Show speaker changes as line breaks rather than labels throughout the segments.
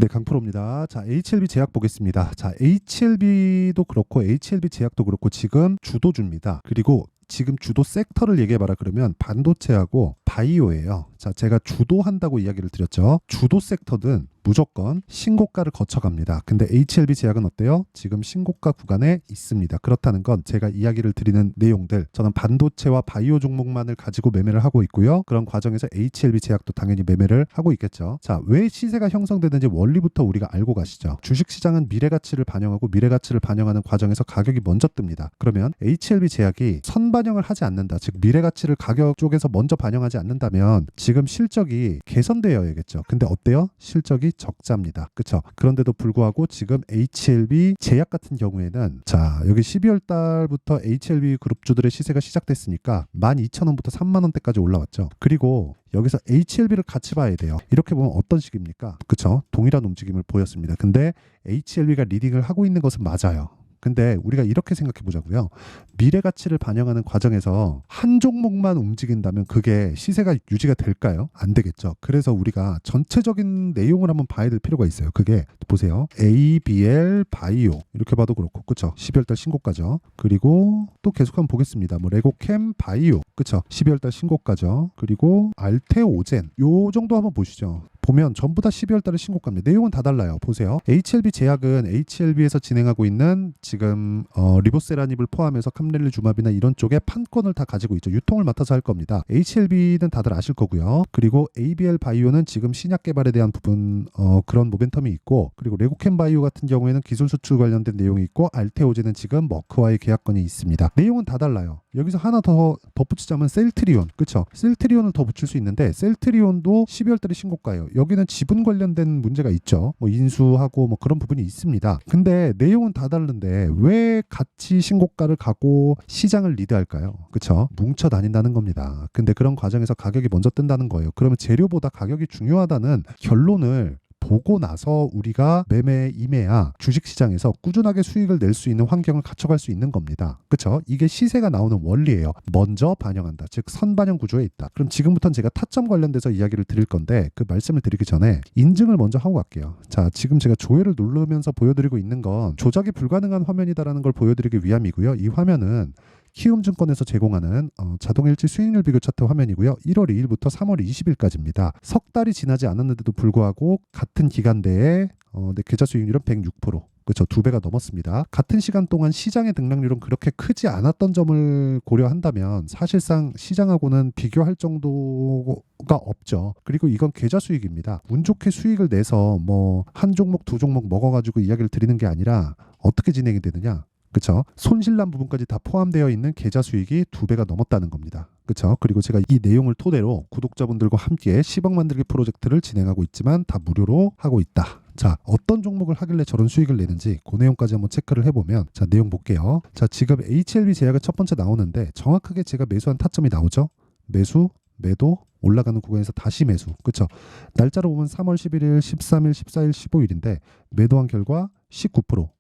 네, 강프로입니다. 자, HLB 제약 보겠습니다. 자, HLB도 그렇고 HLB 제약도 그렇고 지금 주도주입니다. 그리고 지금 주도 섹터를 얘기해봐라 그러면 반도체하고 바이오예요. 자, 제가 주도한다고 이야기를 드렸죠. 주도 섹터든 무조건 신고가를 거쳐갑니다. 근데 HLB 제약은 어때요? 지금 신고가 구간에 있습니다. 그렇다는 건 제가 이야기를 드리는 내용들, 저는 반도체와 바이오 종목만을 가지고 매매를 하고 있고요. 그런 과정에서 HLB 제약도 당연히 매매를 하고 있겠죠. 자, 왜 시세가 형성되는지 원리부터 우리가 알고 가시죠. 주식시장은 미래가치를 반영하고 미래가치를 반영하는 과정에서 가격이 먼저 뜹니다. 그러면 HLB 제약이 선반영을 하지 않는다. 즉 미래가치를 가격 쪽에서 먼저 반영하지 않는다면 지금 실적이 개선되어야겠죠. 근데 어때요? 실적이 적자입니다. 그렇죠? 그런데도 불구하고 지금 HLB 제약 같은 경우에는 자, 여기 12월 달부터 HLB 그룹주들의 시세가 시작됐으니까 12,000원부터 3만원대까지 올라왔죠. 그리고 여기서 HLB를 같이 봐야 돼요. 이렇게 보면 어떤 식입니까? 그렇죠? 동일한 움직임을 보였습니다. 근데 HLB가 리딩을 하고 있는 것은 맞아요. 근데 우리가 이렇게 생각해 보자고요. 미래 가치를 반영하는 과정에서 한 종목만 움직인다면 그게 시세가 유지가 될까요? 안 되겠죠. 그래서 우리가 전체적인 내용을 한번 봐야 될 필요가 있어요. 그게 보세요. ABL 바이오 이렇게 봐도 그렇고 그렇죠. 12월 달 신고가죠. 그리고 또 계속 한번 보겠습니다. 뭐 레고캠 바이오 그렇죠. 12월 달 신고가죠. 그리고 알테오젠 요 정도 한번 보시죠. 보면 전부 다 12월 달에 신고가입니다. 내용은 다 달라요. 보세요. HLB 제약은 HLB에서 진행하고 있는 지금 리보세라닙을 포함해서 캄렐리주마비나 이런 쪽에 판권을 다 가지고 있죠. 유통을 맡아서 할 겁니다. HLB는 다들 아실 거고요. 그리고 ABL 바이오는 지금 신약 개발에 대한 부분 그런 모멘텀이 있고 그리고 레고캠 바이오 같은 경우에는 기술 수출 관련된 내용이 있고 알테오제는 지금 머크와의 계약건이 있습니다. 내용은 다 달라요. 여기서 하나 더 덧붙이자면 셀트리온 그렇죠? 셀트리온을 더 붙일 수 있는데 셀트리온도 12월 달에 신고가예요. 여기는 지분 관련된 문제가 있죠. 뭐 인수하고 뭐 그런 부분이 있습니다. 근데 내용은 다 다른데 왜 같이 신고가를 가고 시장을 리드할까요? 그렇죠? 뭉쳐 다닌다는 겁니다. 근데 그런 과정에서 가격이 먼저 뜬다는 거예요. 그러면 재료보다 가격이 중요하다는 결론을 보고 나서 우리가 매매에 임해야 주식시장에서 꾸준하게 수익을 낼 수 있는 환경을 갖춰갈 수 있는 겁니다. 그렇죠? 이게 시세가 나오는 원리예요. 먼저 반영한다. 즉 선반영 구조에 있다. 그럼 지금부터는 제가 타점 관련돼서 이야기를 드릴 건데 그 말씀을 드리기 전에 인증을 먼저 하고 갈게요. 자, 지금 제가 조회를 누르면서 보여드리고 있는 건 조작이 불가능한 화면이다라는 걸 보여드리기 위함이고요. 이 화면은 키움증권에서 제공하는 자동일지 수익률 비교 차트 화면이고요. 1월 2일부터 3월 20일까지입니다. 석 달이 지나지 않았는데도 불구하고 같은 기간대에 내 계좌 수익률은 106%. 그렇죠. 2배가 넘었습니다. 같은 시간 동안 시장의 등락률은 그렇게 크지 않았던 점을 고려한다면 사실상 시장하고는 비교할 정도가 없죠. 그리고 이건 계좌 수익입니다. 운 좋게 수익을 내서 뭐 한 종목 두 종목 먹어가지고 이야기를 드리는 게 아니라 어떻게 진행이 되느냐. 그렇죠. 손실난 부분까지 다 포함되어 있는 계좌 수익이 2배가 넘었다는 겁니다. 그렇죠. 그리고 제가 이 내용을 토대로 구독자분들과 함께 10억 만들기 프로젝트를 진행하고 있지만 다 무료로 하고 있다. 자, 어떤 종목을 하길래 저런 수익을 내는지 그 내용까지 한번 체크를 해보면 자, 내용 볼게요. 자, 지금 HLB 제약이 첫 번째 나오는데 정확하게 제가 매수한 타점이 나오죠. 매수, 매도, 올라가는 구간에서 다시 매수. 그렇죠. 날짜로 보면 3월 11일, 13일, 14일, 15일인데 매도한 결과 19%.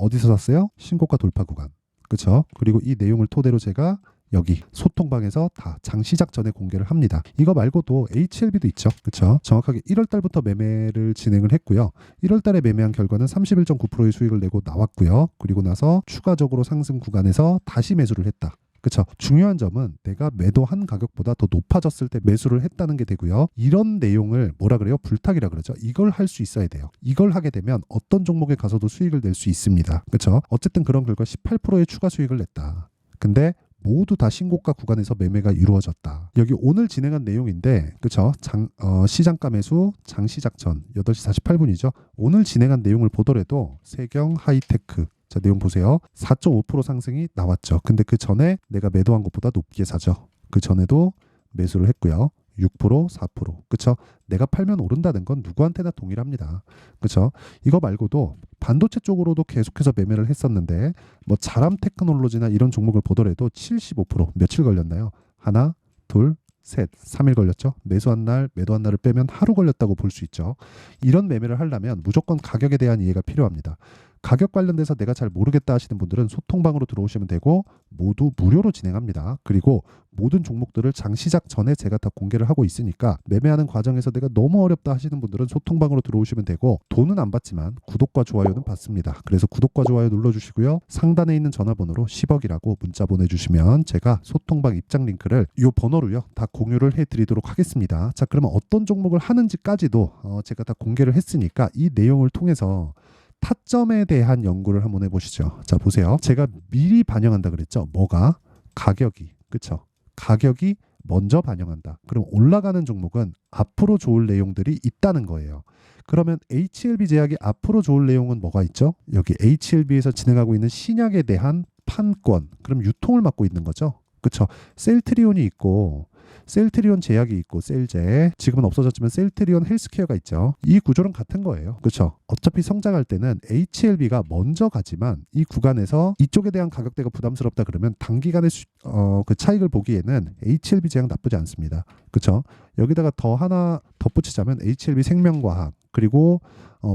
어디서 샀어요? 신고가 돌파 구간. 그렇죠? 그리고 이 내용을 토대로 제가 여기 소통방에서 다 장 시작 전에 공개를 합니다. 이거 말고도 HLB도 있죠. 그렇죠? 정확하게 1월 달부터 매매를 진행을 했고요. 1월 달에 매매한 결과는 31.9%의 수익을 내고 나왔고요. 그리고 나서 추가적으로 상승 구간에서 다시 매수를 했다. 그렇죠. 중요한 점은 내가 매도한 가격보다 더 높아졌을 때 매수를 했다는 게 되고요. 이런 내용을 뭐라 그래요? 불탁이라 그러죠. 이걸 할 수 있어야 돼요. 이걸 하게 되면 어떤 종목에 가서도 수익을 낼 수 있습니다. 그렇죠. 어쨌든 그런 결과 18%의 추가 수익을 냈다. 근데 모두 다 신고가 구간에서 매매가 이루어졌다. 여기 오늘 진행한 내용인데 그렇죠. 시장가 매수 장 시작 전 8시 48분이죠. 오늘 진행한 내용을 보더라도 세경 하이테크 자, 내용 보세요. 4.5% 상승이 나왔죠. 근데 그 전에 내가 매도한 것보다 높게 사죠. 그 전에도 매수를 했고요. 6%, 4%. 그쵸? 내가 팔면 오른다는 건 누구한테나 동일합니다. 그쵸? 이거 말고도 반도체 쪽으로도 계속해서 매매를 했었는데 뭐 자람 테크놀로지나 이런 종목을 보더라도 75% 며칠 걸렸나요? 하나, 둘, 셋, 3일 걸렸죠. 매수한 날, 매도한 날을 빼면 하루 걸렸다고 볼 수 있죠. 이런 매매를 하려면 무조건 가격에 대한 이해가 필요합니다. 가격 관련돼서 내가 잘 모르겠다 하시는 분들은 소통방으로 들어오시면 되고 모두 무료로 진행합니다. 그리고 모든 종목들을 장 시작 전에 제가 다 공개를 하고 있으니까 매매하는 과정에서 내가 너무 어렵다 하시는 분들은 소통방으로 들어오시면 되고 돈은 안 받지만 구독과 좋아요는 받습니다. 그래서 구독과 좋아요 눌러주시고요. 상단에 있는 전화번호로 10억이라고 문자 보내주시면 제가 소통방 입장 링크를 이 번호로요 다 공유를 해드리도록 하겠습니다. 자, 그러면 어떤 종목을 하는지까지도 제가 다 공개를 했으니까 이 내용을 통해서 타점에 대한 연구를 한번 해보시죠. 자, 보세요. 제가 미리 반영한다 그랬죠. 뭐가? 가격이. 그쵸? 가격이 먼저 반영한다. 그럼 올라가는 종목은 앞으로 좋을 내용들이 있다는 거예요. 그러면 HLB 제약이 앞으로 좋을 내용은 뭐가 있죠? 여기 HLB에서 진행하고 있는 신약에 대한 판권. 그럼 유통을 맡고 있는 거죠. 그쵸? 셀트리온이 있고 셀트리온 제약이 있고 셀제, 지금은 없어졌지만 셀트리온 헬스케어가 있죠. 이 구조는 같은 거예요. 그렇죠? 어차피 성장할 때는 HLB가 먼저 가지만 이 구간에서 이쪽에 대한 가격대가 부담스럽다 그러면 단기간에 그 차익을 보기에는 HLB 제약 나쁘지 않습니다. 그렇죠? 여기다가 더 하나 덧붙이자면 HLB 생명과학 그리고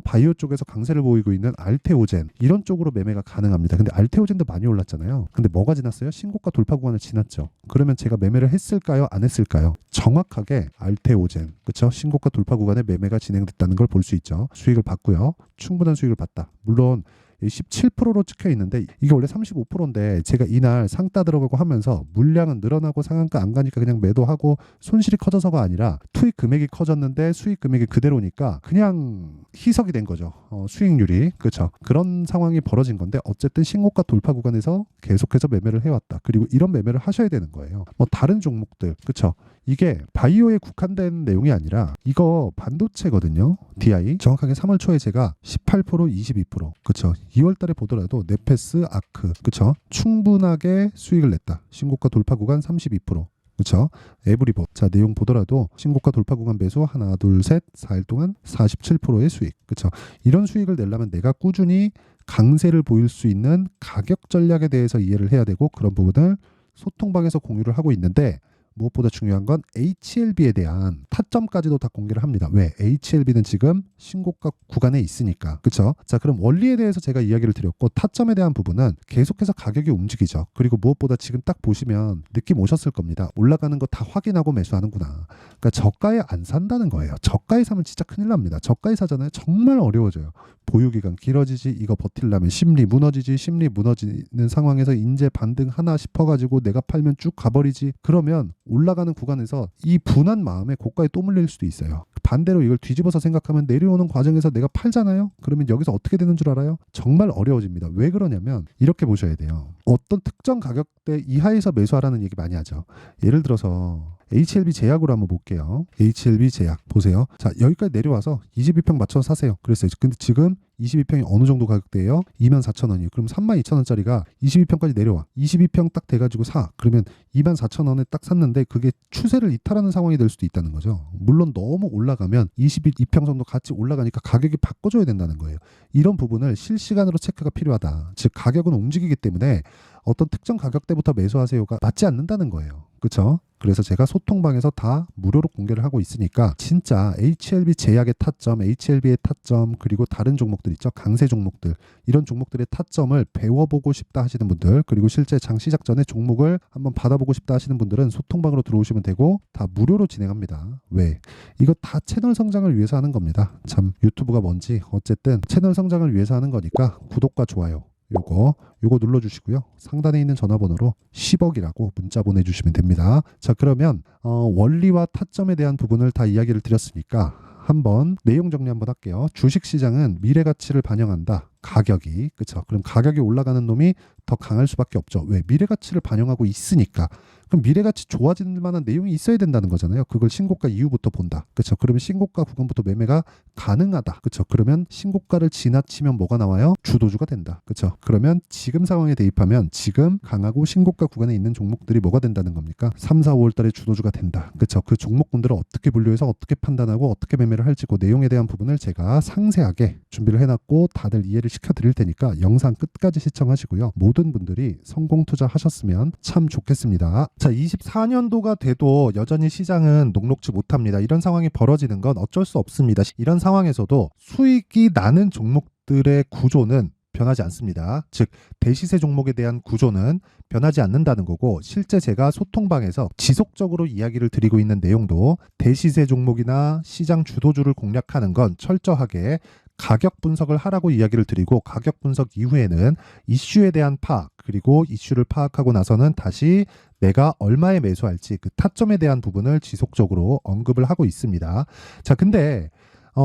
바이오 쪽에서 강세를 보이고 있는 알테오젠 이런 쪽으로 매매가 가능합니다. 근데 알테오젠도 많이 올랐잖아요. 근데 뭐가 지났어요? 신고가 돌파 구간을 지났죠. 그러면 제가 매매를 했을까요? 안 했을까요? 정확하게 알테오젠, 그렇죠? 신고가 돌파 구간에 매매가 진행됐다는 걸 볼 수 있죠. 수익을 봤고요. 충분한 수익을 봤다. 물론 17%로 찍혀 있는데 이게 원래 35%인데 제가 이날 상따 들어가고 하면서 물량은 늘어나고 상한가 안 가니까 그냥 매도하고 손실이 커져서가 아니라 투입 금액이 커졌는데 수익 금액이 그대로니까 그냥 희석이 된 거죠. 수익률이. 그렇죠. 그런 상황이 벌어진 건데 어쨌든 신고가 돌파 구간에서 계속해서 매매를 해왔다. 그리고 이런 매매를 하셔야 되는 거예요. 뭐 다른 종목들. 그렇죠. 이게 바이오에 국한된 내용이 아니라 이거 반도체거든요. DI. 정확하게 3월 초에 제가 18%, 22%. 그렇죠. 2월 달에 보더라도 네페스, 아크. 그렇죠. 충분하게 수익을 냈다. 신고가 돌파 구간 32%. 그렇죠. 에브리봇. 자, 내용 보더라도 신고가 돌파 구간 매수 하나, 둘, 셋, 4일 동안 47%의 수익. 그렇죠. 이런 수익을 내려면 내가 꾸준히 강세를 보일 수 있는 가격 전략에 대해서 이해를 해야 되고 그런 부분을 소통방에서 공유를 하고 있는데 무엇보다 중요한 건 HLB에 대한 타점까지도 다 공개를 합니다. 왜? HLB는 지금 신고가 구간에 있으니까. 그렇죠? 자, 그럼 원리에 대해서 제가 이야기를 드렸고 타점에 대한 부분은 계속해서 가격이 움직이죠. 그리고 무엇보다 지금 딱 보시면 느낌 오셨을 겁니다. 올라가는 거 다 확인하고 매수하는구나. 그러니까 저가에 안 산다는 거예요. 저가에 사면 진짜 큰일 납니다. 저가에 사잖아요. 정말 어려워져요. 보유기간 길어지지, 이거 버틸려면 심리 무너지지, 심리 무너지는 상황에서 인제 반등 하나 싶어가지고 내가 팔면 쭉 가버리지. 그러면 올라가는 구간에서 이 분한 마음에 고가에 또 물릴 수도 있어요. 반대로 이걸 뒤집어서 생각하면 내려오는 과정에서 내가 팔잖아요. 그러면 여기서 어떻게 되는 줄 알아요? 정말 어려워집니다. 왜 그러냐면 이렇게 보셔야 돼요. 어떤 특정 가격대 이하에서 매수하라는 얘기 많이 하죠. 예를 들어서 HLB 제약으로 한번 볼게요. HLB 제약 보세요. 자, 여기까지 내려와서 22평 맞춰서 사세요. 그랬어요. 근데 지금 22평이 어느 정도 가격대예요? 24,000원이에요. 그럼 32,000원짜리가 22평까지 내려와. 22평 딱 돼가지고 사. 그러면 24,000원에 딱 샀는데 그게 추세를 이탈하는 상황이 될 수도 있다는 거죠. 물론 너무 올라가면 22평 정도 같이 올라가니까 가격이 바꿔줘야 된다는 거예요. 이런 부분을 실시간으로 체크가 필요하다. 즉 가격은 움직이기 때문에 어떤 특정 가격대부터 매수하세요가 맞지 않는다는 거예요. 그렇죠? 그래서 제가 소통방에서 다 무료로 공개를 하고 있으니까 진짜 HLB 제약의 타점, HLB의 타점 그리고 다른 종목들 있죠. 강세 종목들 이런 종목들의 타점을 배워보고 싶다 하시는 분들 그리고 실제 장 시작 전에 종목을 한번 받아보고 싶다 하시는 분들은 소통방으로 들어오시면 되고 다 무료로 진행합니다. 왜? 이거 다 채널 성장을 위해서 하는 겁니다. 참 유튜브가 뭔지 어쨌든 채널 성장을 위해서 하는 거니까 구독과 좋아요 요거 눌러주시고요. 상단에 있는 전화번호로 10억이라고 문자 보내주시면 됩니다. 자, 그러면 원리와 타점에 대한 부분을 다 이야기를 드렸으니까 한번 내용 정리 한번 할게요. 주식시장은 미래가치를 반영한다. 가격이. 그렇죠. 그럼 가격이 올라가는 놈이 더 강할 수밖에 없죠. 왜? 미래가치를 반영하고 있으니까. 그럼 미래가치 좋아질 만한 내용이 있어야 된다는 거잖아요. 그걸 신고가 이후부터 본다. 그렇죠. 그러면 신고가 구간부터 매매가 가능하다. 그렇죠. 그러면 신고가를 지나치면 뭐가 나와요? 주도주가 된다. 그렇죠. 그러면 지금 상황에 대입하면 지금 강하고 신고가 구간에 있는 종목들이 뭐가 된다는 겁니까? 3, 4, 5월 달에 주도주가 된다. 그렇죠. 그 종목군들을 어떻게 분류해서 어떻게 판단하고 어떻게 매매를 할지 그 내용에 대한 부분을 제가 상세하게 준비를 해놨고 다들 이해를 시켜드릴 테니까 영상 끝까지 시청하시고요. 모든 분들이 성공 투자하셨으면 참 좋겠습니다. 자, 24년도가 돼도 여전히 시장은 녹록지 못합니다. 이런 상황이 벌어지는 건 어쩔 수 없습니다. 이런 상황에서도 수익이 나는 종목들의 구조는 변하지 않습니다. 즉 대시세 종목에 대한 구조는 변하지 않는다는 거고, 실제 제가 소통방에서 지속적으로 이야기를 드리고 있는 내용도 대시세 종목이나 시장 주도주를 공략하는 건 철저하게 가격 분석을 하라고 이야기를 드리고, 가격 분석 이후에는 이슈에 대한 파악, 그리고 이슈를 파악하고 나서는 다시 내가 얼마에 매수할지 그 타점에 대한 부분을 지속적으로 언급을 하고 있습니다. 자, 근데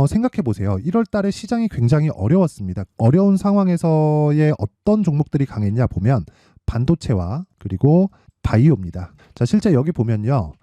생각해 보세요. 1월 달에 시장이 굉장히 어려웠습니다. 어려운 상황에서의 어떤 종목들이 강했냐 보면 반도체와 그리고 바이오입니다. 자, 실제 여기 보면요.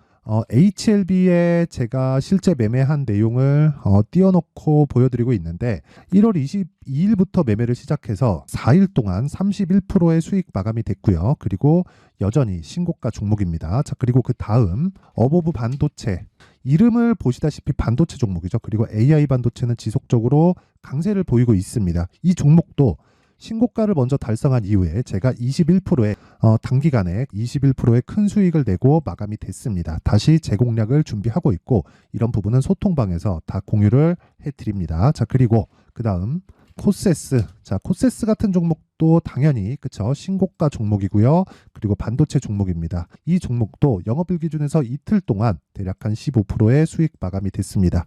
HLB에 제가 실제 매매한 내용을 띄워놓고 보여드리고 있는데, 1월 22일부터 매매를 시작해서 4일 동안 31%의 수익 마감이 됐고요. 그리고 여전히 신고가 종목입니다. 자, 그리고 그 다음 어보브 반도체, 이름을 보시다시피 반도체 종목이죠. 그리고 AI 반도체는 지속적으로 강세를 보이고 있습니다. 이 종목도 신고가를 먼저 달성한 이후에 제가 21%의 단기간에 21%의 큰 수익을 내고 마감이 됐습니다. 다시 재공략을 준비하고 있고, 이런 부분은 소통방에서 다 공유를 해드립니다. 자, 그리고 그 다음 코세스. 자, 코세스 같은 종목도 당연히 그쵸, 신고가 종목이고요. 그리고 반도체 종목입니다. 이 종목도 영업일 기준에서 이틀 동안 대략 한 15%의 수익 마감이 됐습니다.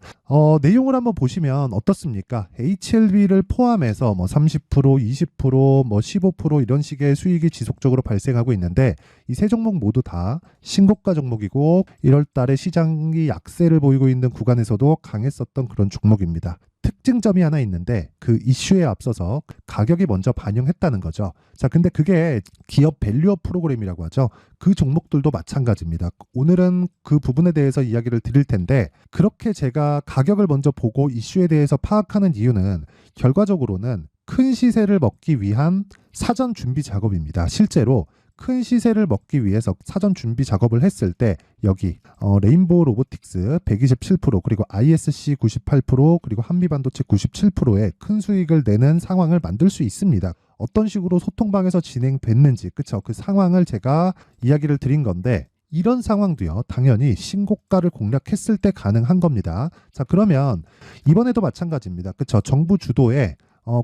내용을 한번 보시면 어떻습니까? HLB를 포함해서 30%, 20%, 15% 이런 식의 수익이 지속적으로 발생하고 있는데, 이 세 종목 모두 다 신고가 종목이고 1월 달에 시장이 약세를 보이고 있는 구간에서도 강했었던 그런 종목입니다. 특징점이 하나 있는데, 그 이슈에 앞서서 가격이 먼저 반영했다는 거죠. 자, 근데 그게 기업 밸류업 프로그램이라고 하죠. 그 종목들도 마찬가지입니다. 오늘은 그 부분에 대해서 이야기를 드릴 텐데, 그렇게 제가 가격을 먼저 보고 이슈에 대해서 파악하는 이유는 결과적으로는 큰 시세를 먹기 위한 사전 준비 작업입니다. 실제로 큰 시세를 먹기 위해서 사전 준비 작업을 했을 때 여기 레인보우 로보틱스 127%, 그리고 ISC 98%, 그리고 한미반도체 97%의 큰 수익을 내는 상황을 만들 수 있습니다. 어떤 식으로 소통방에서 진행됐는지, 그쵸? 그 상황을 제가 이야기를 드린 건데, 이런 상황도요, 당연히 신고가를 공략했을 때 가능한 겁니다. 자, 그러면 이번에도 마찬가지입니다. 그쵸? 정부 주도의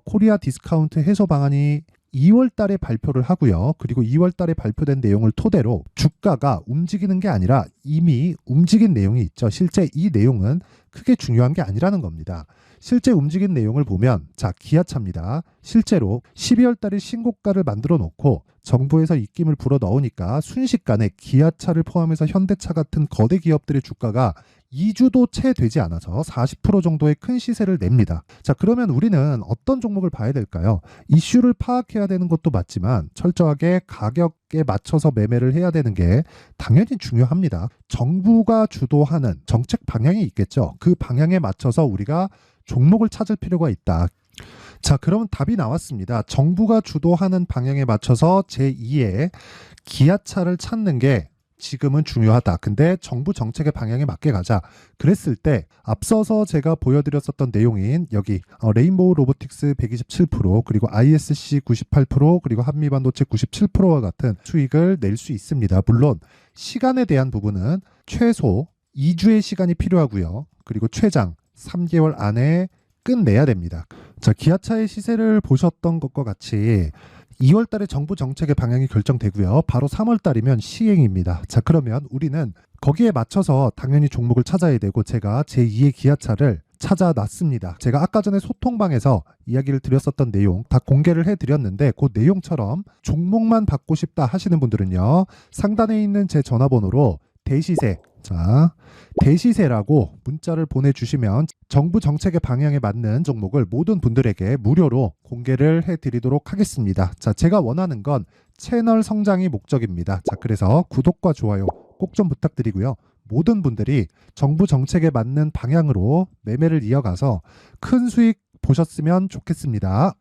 코리아 디스카운트 해소 방안이 2월 달에 발표를 하고요. 그리고 2월 달에 발표된 내용을 토대로 주가가 움직이는 게 아니라 이미 움직인 내용이 있죠. 실제 이 내용은 크게 중요한 게 아니라는 겁니다. 실제 움직인 내용을 보면, 자, 기아차입니다. 실제로 12월 달에 신고가를 만들어 놓고 정부에서 입김을 불어 넣으니까 순식간에 기아차를 포함해서 현대차 같은 거대 기업들의 주가가 2주도 채 되지 않아서 40% 정도의 큰 시세를 냅니다. 자, 그러면 우리는 어떤 종목을 봐야 될까요? 이슈를 파악해야 되는 것도 맞지만 철저하게 가격에 맞춰서 매매를 해야 되는 게 당연히 중요합니다. 정부가 주도하는 정책 방향이 있겠죠. 그 방향에 맞춰서 우리가 종목을 찾을 필요가 있다. 자, 그러면 답이 나왔습니다. 정부가 주도하는 방향에 맞춰서 제2의 기아차를 찾는 게 지금은 중요하다. 근데 정부 정책의 방향에 맞게 가자. 그랬을 때 앞서서 제가 보여드렸었던 내용인 여기 레인보우 로보틱스 127%, 그리고 ISC 98%, 그리고 한미반도체 97%와 같은 수익을 낼 수 있습니다. 물론 시간에 대한 부분은 최소 2주의 시간이 필요하고요. 그리고 최장 3개월 안에 끝내야 됩니다. 자, 기아차의 시세를 보셨던 것과 같이 2월 달에 정부 정책의 방향이 결정되고요. 바로 3월 달이면 시행입니다. 자, 그러면 우리는 거기에 맞춰서 당연히 종목을 찾아야 되고, 제가 제2의 기아차를 찾아놨습니다. 제가 아까 전에 소통방에서 이야기를 드렸었던 내용 다 공개를 해드렸는데, 그 내용처럼 종목만 받고 싶다 하시는 분들은요, 상단에 있는 제 전화번호로 대시세, 자, 대시세라고 문자를 보내주시면 정부 정책의 방향에 맞는 종목을 모든 분들에게 무료로 공개를 해드리도록 하겠습니다. 자, 제가 원하는 건 채널 성장이 목적입니다. 자, 그래서 구독과 좋아요 꼭 좀 부탁드리고요. 모든 분들이 정부 정책에 맞는 방향으로 매매를 이어가서 큰 수익 보셨으면 좋겠습니다.